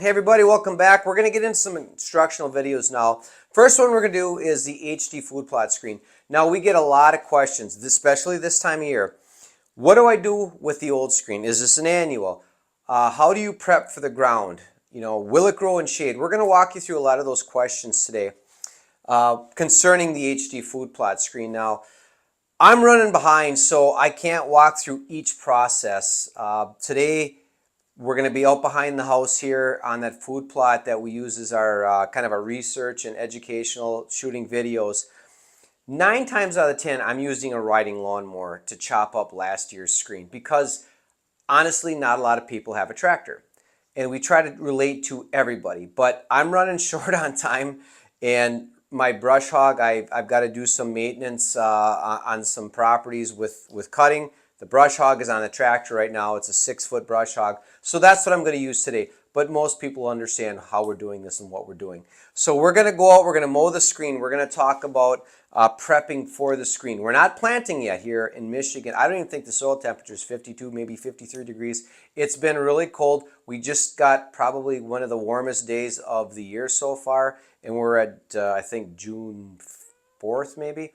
Hey everybody, welcome back. We're going to get into some instructional videos now. First one we're going to do is the HD food plot screen. Now we get a lot of questions, especially this time of year. What do I do with the old screen? Is this an annual? How do you prep for the ground? Will it grow in shade? We're going to walk you through a lot of those questions today concerning the HD food plot screen. Now, I'm running behind, so I can't walk through each process. Today, we're going to be out behind the house here on that food plot that we use as our kind of our research and educational shooting videos. 9 times out of 10, I'm using a riding lawnmower to chop up last year's screen because honestly, not a lot of people have a tractor. And we try to relate to everybody, but I'm running short on time, and my brush hog, I've got to do some maintenance on some properties with cutting. The brush hog is on the tractor right now. It's a 6-foot brush hog. So that's what I'm going to use today. But most people understand how we're doing this and what we're doing. So we're going to go out, we're going to mow the screen. We're going to talk about prepping for the screen. We're not planting yet here in Michigan. I don't even think the soil temperature is 52, maybe 53 degrees. It's been really cold. We just got probably one of the warmest days of the year so far. And we're at, I think, June 4th maybe.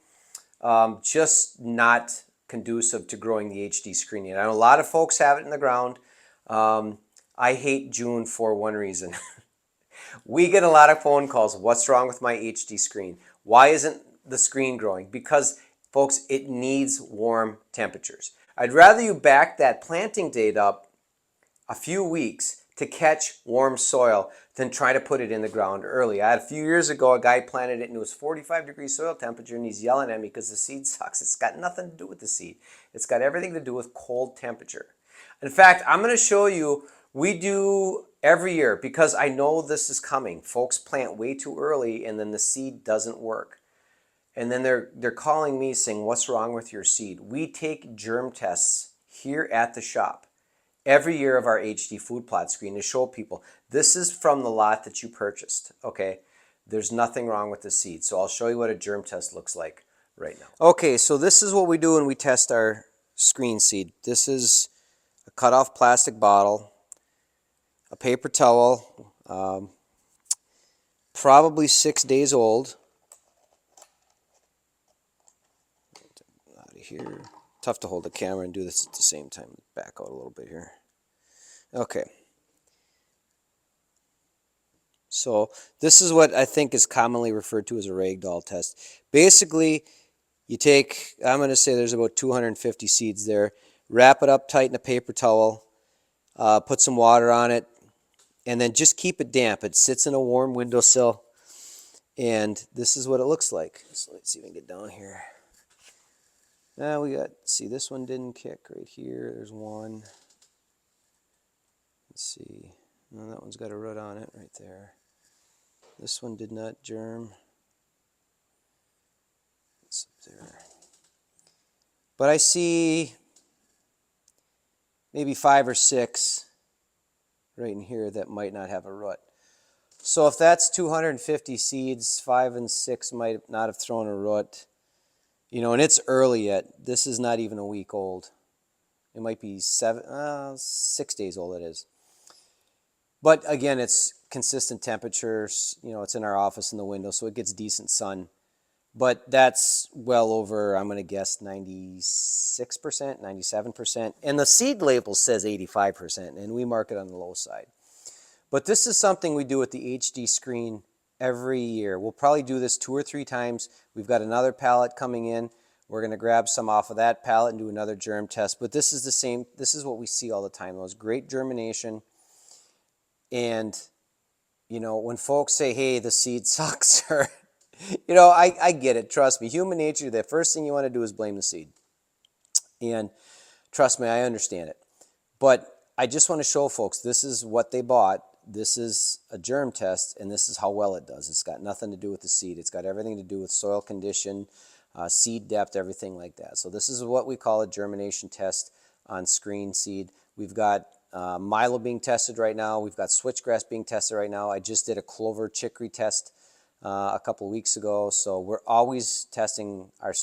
Just not conducive to growing the HD screen yet. I know a lot of folks have it in the ground. I hate June for one reason. We get a lot of phone calls. What's wrong with my HD screen? Why isn't the screen growing? Because, folks, it needs warm temperatures. I'd rather you back that planting date up a few weeks to catch warm soil than try to put it in the ground early. I had a few years ago, a guy planted it and it was 45-degree soil temperature, and he's yelling at me because the seed sucks. It's got nothing to do with the seed. It's got everything to do with cold temperature. In fact, I'm going to show you, we do every year, because I know this is coming. Folks plant way too early and then the seed doesn't work. And then they're calling me saying, what's wrong with your seed? We take germ tests here at the shop every year of our HD food plot screen to show people this is from the lot that you purchased, okay? There's nothing wrong with the seed. So I'll show you what a germ test looks like right now. Okay, so this is what we do when we test our screen seed. This is a cut off plastic bottle, a paper towel, probably 6 days old. Out of here. Tough to hold the camera and do this at the same time. Back out a little bit here. Okay. So this is what I think is commonly referred to as a ragdoll test. Basically, you take, I'm going to say there's about 250 seeds there, wrap it up tight in a paper towel, put some water on it, and then just keep it damp. It sits in a warm windowsill, and this is what it looks like. So let's see if we can get down here. Now we got, see, this one didn't kick right here. There's one. Let's see. No, that one's got a root on it right there. This one did not germ. It's up there. But I see maybe 5 or 6 right in here that might not have a root. So if that's 250 seeds, 5 and 6 might not have thrown a root. And it's early yet. This is not even a week old. It might be 6 days old it is. But again, it's consistent temperatures. It's in our office in the window, so it gets decent sun. But that's well over, I'm going to guess, 96%, 97%. And the seed label says 85%, and we mark it on the low side. But this is something we do with the HD screen every year. We'll probably do this 2 or 3 times. We've got another pallet coming in. We're going to grab some off of that pallet and do another germ test. But this is the same. This is what we see all the time. Those great germination. And, when folks say, hey, the seed sucks, or, I get it. Trust me. Human nature, the first thing you want to do is blame the seed. And trust me, I understand it. But I just want to show folks, this is what they bought. This is a germ test, and this is how well it does. It's got nothing to do with the seed. It's got everything to do with soil condition, seed depth, everything like that. So this is what we call a germination test on screen seed. We've got milo being tested right now. We've got switchgrass being tested right now. I just did a clover chicory test a couple weeks ago. So we're always testing our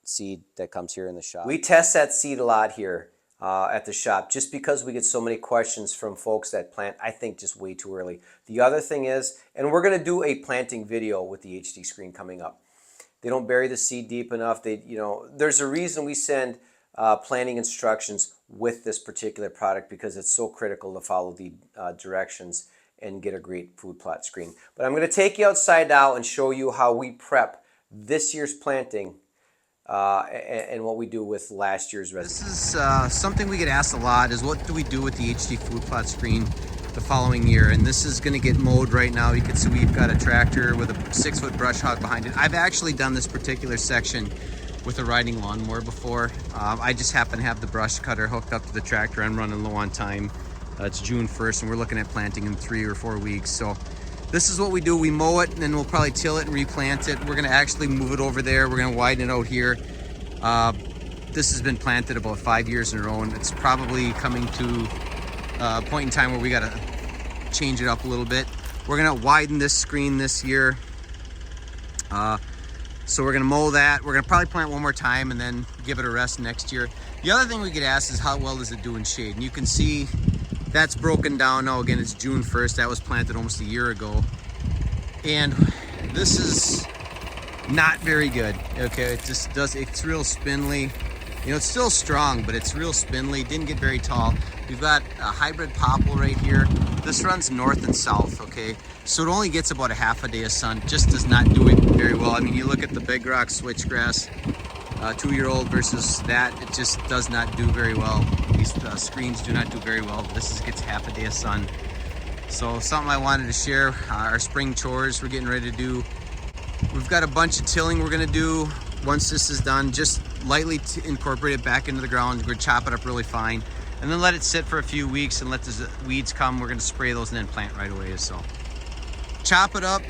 seed that comes here in the shop. We test that seed a lot here. at the shop, just because we get so many questions from folks that plant, I think, just way too early. The other thing is, and we're going to do a planting video with the HD screen coming up. They don't bury the seed deep enough. There's a reason we send planting instructions with this particular product, because it's so critical to follow the directions and get a great food plot screen. But I'm going to take you outside now and show you how we prep this year's planting and what we do with last year's residue. This is something we get asked a lot, is what do we do with the HD food plot screen the following year? And this is going to get mowed right now. You can see we've got a tractor with a 6-foot brush hog behind it. I've actually done this particular section with a riding lawnmower before. I just happen to have the brush cutter hooked up to the tractor. I'm running low on time. It's June 1st and we're looking at planting in 3 or 4 weeks. So this is what we do. We mow it and then we'll probably till it and replant it. We're gonna actually move it over there. We're gonna widen it out here. This has been planted about 5 years in a row, and it's probably coming to a point in time where we gotta change it up a little bit. We're gonna widen this screen this year. So we're gonna mow that. We're gonna probably plant one more time and then give it a rest next year. The other thing we get asked is how well does it do in shade? And you can see that's broken down now. Again, it's June 1st. That was planted almost a year ago. And this is not very good. Okay, it's real spindly. You know, it's still strong, but it's real spindly. Didn't get very tall. We've got a hybrid popple right here. This runs north and south, okay? So it only gets about a half a day of sun. Just does not do it very well. I mean, you look at the big rock switchgrass, 2-year-old versus that, it just does not do very well. These screens do not do very well. This gets half a day of sun. So something I wanted to share, our spring chores we're getting ready to do. We've got a bunch of tilling we're gonna do once this is done. Just lightly incorporate it back into the ground. We're gonna chop it up really fine and then let it sit for a few weeks and let the weeds come. We're gonna spray those and then plant right away. So chop it up,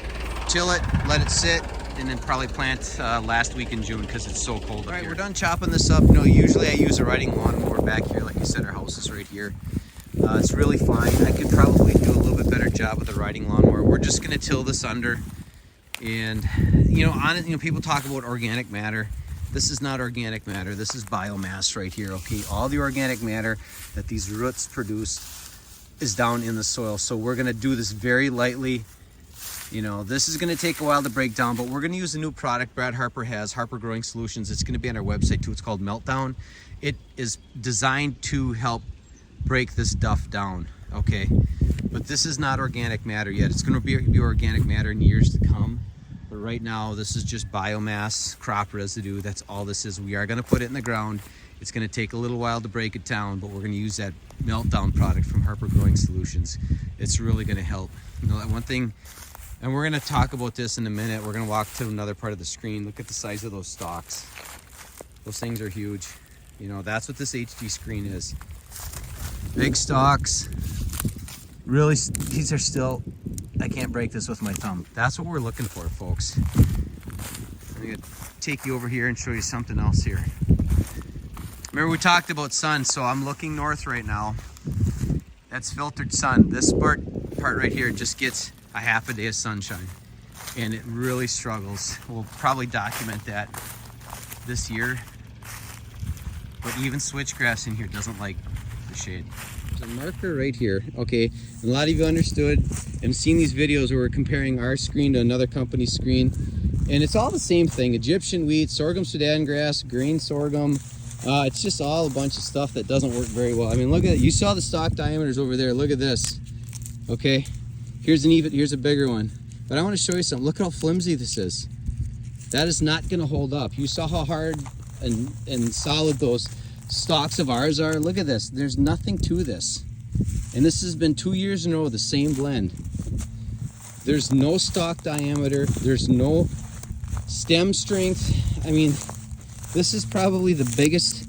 till it, let it sit, and then probably plant last week in June because it's so cold. All right, we're done chopping this up. You know, usually I use a riding lawnmower back here. Like I said, our house is right here. It's really fine. I could probably do a little bit better job with the riding lawnmower. We're just gonna till this under. And people talk about organic matter. This is not organic matter. This is biomass right here. Okay, all the organic matter that these roots produce is down in the soil. So we're gonna do this very lightly. You know, this is gonna take a while to break down, but we're gonna use a new product Brad Harper has, Harper Growing Solutions. It's gonna be on our website too. It's called Meltdown. It is designed to help break this stuff down. Okay, but this is not organic matter yet. It's gonna be organic matter in years to come. But right now, this is just biomass, crop residue. That's all this is. We are gonna put it in the ground. It's gonna take a little while to break it down, but we're gonna use that Meltdown product from Harper Growing Solutions. It's really gonna help. You know, that one thing, and we're gonna talk about this in a minute. We're gonna walk to another part of the screen. Look at the size of those stalks. Those things are huge. You know, that's what this HD screen is. Big stalks. Really, these are still, I can't break this with my thumb. That's what we're looking for, folks. I'm gonna take you over here and show you something else here. Remember we talked about sun, so I'm looking north right now. That's filtered sun. This part right here just gets a half a day of sunshine, and it really struggles. We'll probably document that this year, but even switchgrass in here doesn't like the shade. There's a marker right here, okay, and a lot of you understood and seen these videos where we're comparing our screen to another company's screen, and it's all the same thing. Egyptian wheat, sorghum Sudan grass, green sorghum. It's just all a bunch of stuff that doesn't work very well. I mean, look at it. You saw the stalk diameters over there. Look at this. Okay, here's a bigger one. But I want to show you something. Look how flimsy this is. That is not going to hold up. You saw how hard and solid those stalks of ours are. Look at this. There's nothing to this. And this has been 2 years in a row, the same blend. There's no stalk diameter. There's no stem strength. I mean, this is probably the biggest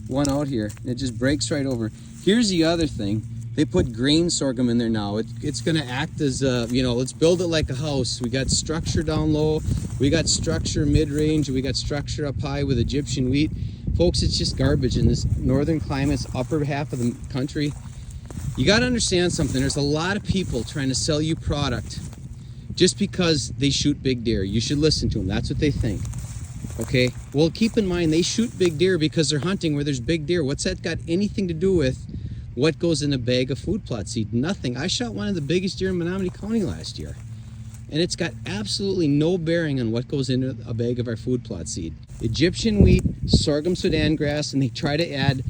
one out here. It just breaks right over. Here's the other thing. They put grain sorghum in there now. It's gonna act as, let's build it like a house. We got structure down low. We got structure mid-range. We got structure up high with Egyptian wheat. Folks, it's just garbage in this northern climates, upper half of the country. You got to understand something. There's a lot of people trying to sell you product just because they shoot big deer. You should listen to them. That's what they think. Okay, well, keep in mind they shoot big deer because they're hunting where there's big deer. What's that got anything to do with what goes in a bag of food plot seed? Nothing. I shot one of the biggest deer in Menominee County last year, and it's got absolutely no bearing on what goes into a bag of our food plot seed. Egyptian wheat, sorghum Sudan grass, and they try to add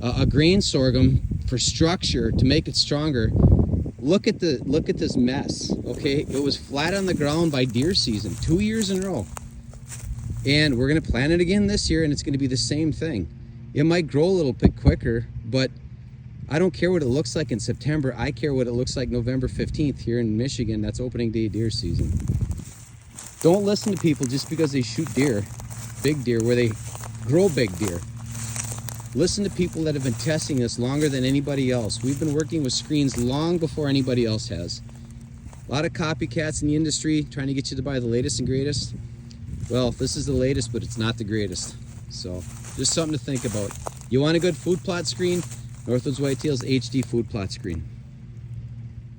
a grain sorghum for structure to make it stronger. Look at this mess. Okay, it was flat on the ground by deer season 2 years in a row. And we're going to plant it again this year, and it's going to be the same thing. It might grow a little bit quicker, but I don't care what it looks like in September. I care what it looks like November 15th here in Michigan. That's opening day deer season. Don't listen to people just because they shoot deer, big deer, where they grow big deer. Listen to people that have been testing this longer than anybody else. We've been working with screens long before anybody else has. A lot of copycats in the industry trying to get you to buy the latest and greatest. Well, this is the latest, but it's not the greatest. So just something to think about. You want a good food plot screen? Northwoods Whitetails HD food plot screen.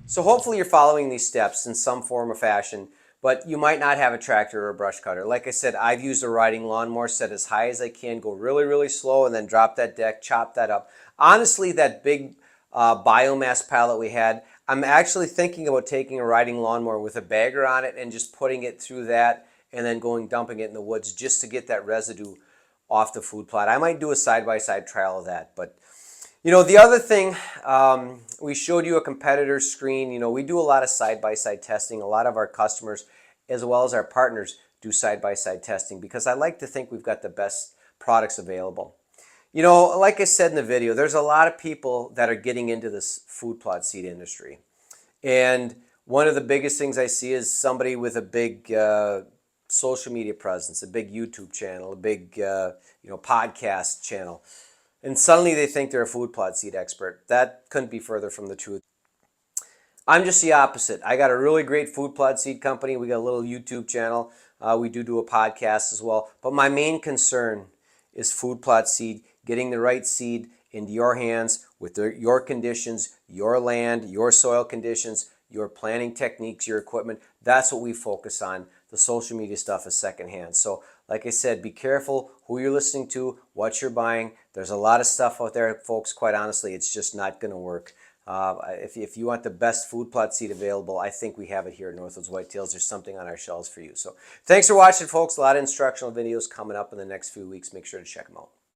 So hopefully you're following these steps in some form or fashion, but you might not have a tractor or a brush cutter. Like I said, I've used a riding lawnmower, set as high as I can, go really, really slow, and then drop that deck, chop that up. Honestly, that big biomass pile that we had, I'm actually thinking about taking a riding lawnmower with a bagger on it and just putting it through that and then dumping it in the woods just to get that residue off the food plot. I might do a side-by-side trial of that. But, the other thing, we showed you a competitor's screen. We do a lot of side-by-side testing. A lot of our customers, as well as our partners, do side-by-side testing because I like to think we've got the best products available. Like I said in the video, there's a lot of people that are getting into this food plot seed industry. And one of the biggest things I see is somebody with a big social media presence, a big YouTube channel, a big podcast channel, and suddenly they think they're a food plot seed expert. That couldn't be further from the truth. I'm just the opposite. I got a really great food plot seed company. We got a little YouTube channel. We do a podcast as well. But my main concern is food plot seed, getting the right seed into your hands with your conditions, your land, your soil conditions, your planting techniques, your equipment. That's what we focus on. The social media stuff is secondhand. So like I said, be careful who you're listening to, what you're buying. There's a lot of stuff out there, folks. Quite honestly, it's just not going to work. If you want the best food plot seed available, I think we have it here at Northwoods Whitetails. There's something on our shelves for you. So thanks for watching, folks. A lot of instructional videos coming up in the next few weeks. Make sure to check them out.